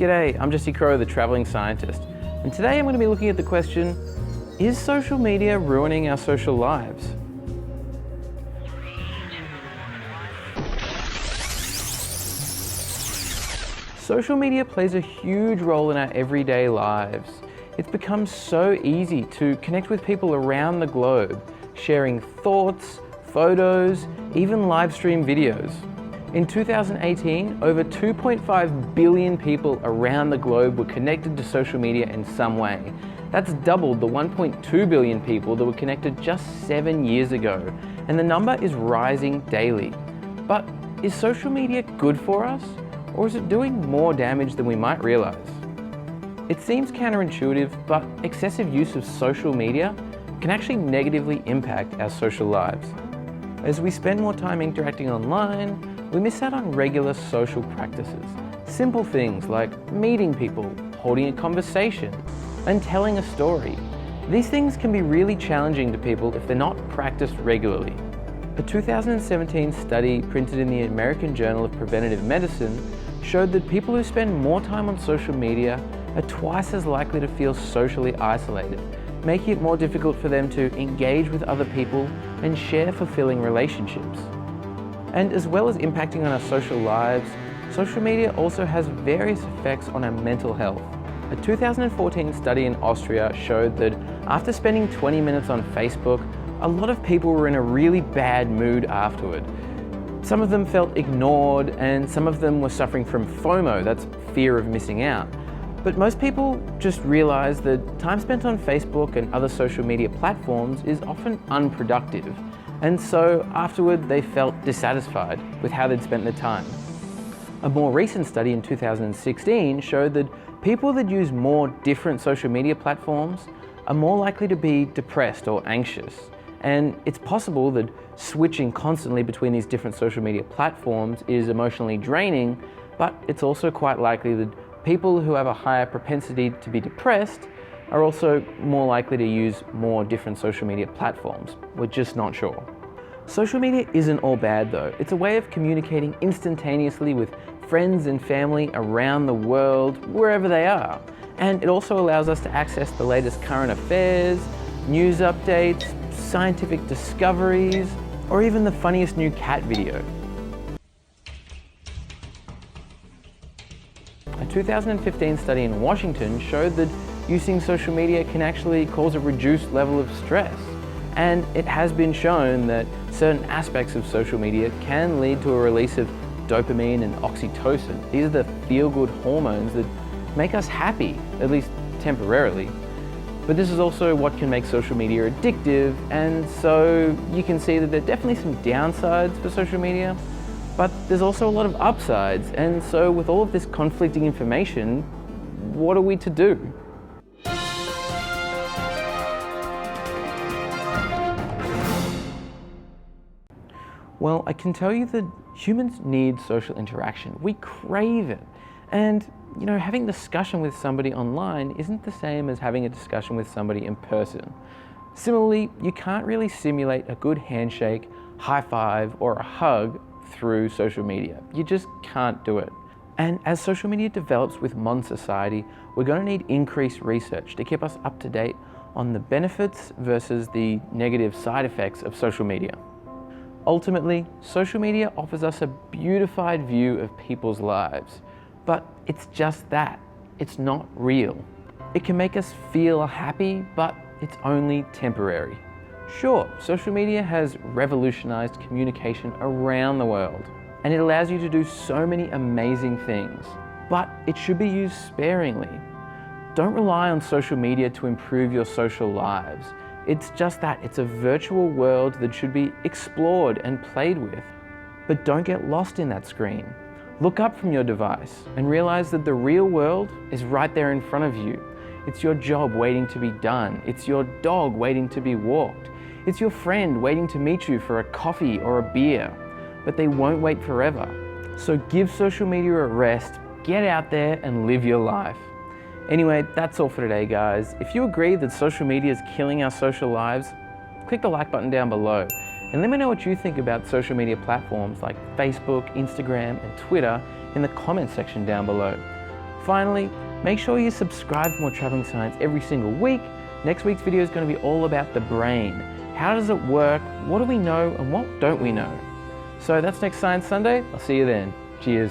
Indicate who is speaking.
Speaker 1: G'day, I'm Crowe, the traveling scientist, and today I'm going to be looking at the question, is social media ruining our social lives? Social media plays a huge role in our everyday lives. It's become so easy to connect with people around the globe, sharing thoughts, photos, even live stream videos. In 2018, over 2.5 billion people around the globe were connected to social media in some way. That's doubled the 1.2 billion people that were connected just 7 years ago, and the number is rising daily. But is social media good for us, or is it doing more damage than we might realize? It seems counterintuitive, but excessive use of social media can actually negatively impact our social lives. As we spend more time interacting online, we miss out on regular social practices. Simple things like meeting people, holding a conversation, and telling a story. These things can be really challenging to people if they're not practiced regularly. A 2017 study printed in the American Journal of Preventive Medicine showed that people who spend more time on social media are twice as likely to feel socially isolated, making it more difficult for them to engage with other people and share fulfilling relationships. And as well as impacting on our social lives, social media also has various effects on our mental health. A 2014 study in Austria showed that after spending 20 minutes on Facebook, a lot of people were in a really bad mood afterward. Some of them felt ignored, and some of them were suffering from FOMO, that's fear of missing out. But most people just realized that time spent on Facebook and other social media platforms is often unproductive. And so afterward, they felt dissatisfied with how they'd spent their time. A more recent study in 2016 showed that people that use more different social media platforms are more likely to be depressed or anxious. And it's possible that switching constantly between these different social media platforms is emotionally draining, but it's also quite likely that people who have a higher propensity to be depressed are also more likely to use more different social media platforms. We're just not sure. Social media isn't all bad though. It's a way of communicating instantaneously with friends and family around the world, wherever they are. And it also allows us to access the latest current affairs, news updates, scientific discoveries, or even the funniest new cat video. A 2015 study in Washington showed that using social media can actually cause a reduced level of stress. And it has been shown that certain aspects of social media can lead to a release of dopamine and oxytocin. These are the feel-good hormones that make us happy, at least temporarily. But this is also what can make social media addictive, and so you can see that there are definitely some downsides for social media, but there's also a lot of upsides, and so with all of this conflicting information, what are we to do? Well, I can tell you that humans need social interaction. We crave it. And, having a discussion with somebody online isn't the same as having a discussion with somebody in person. Similarly, you can't really simulate a good handshake, high five, or a hug through social media. You just can't do it. And as social media develops with modern society, we're going to need increased research to keep us up to date on the benefits versus the negative side effects of social media. Ultimately, social media offers us a beautified view of people's lives, but it's just that. It's not real. It can make us feel happy, but it's only temporary. Sure, social media has revolutionized communication around the world, and it allows you to do so many amazing things, but it should be used sparingly. Don't rely on social media to improve your social lives. It's just that, it's a virtual world that should be explored and played with. But don't get lost in that screen. Look up from your device and realize that the real world is right there in front of you. It's your job waiting to be done. It's your dog waiting to be walked. It's your friend waiting to meet you for a coffee or a beer. But they won't wait forever. So give social media a rest, get out there and live your life. Anyway, that's all for today, guys. If you agree that social media is killing our social lives, click the like button down below and let me know what you think about social media platforms like Facebook, Instagram, and Twitter in the comments section down below. finally, make sure you subscribe for more traveling science every single week. Next week's video is going to be all about the brain. How does it work? What do we know and what don't we know? So that's next Science Sunday. I'll see you then. Cheers.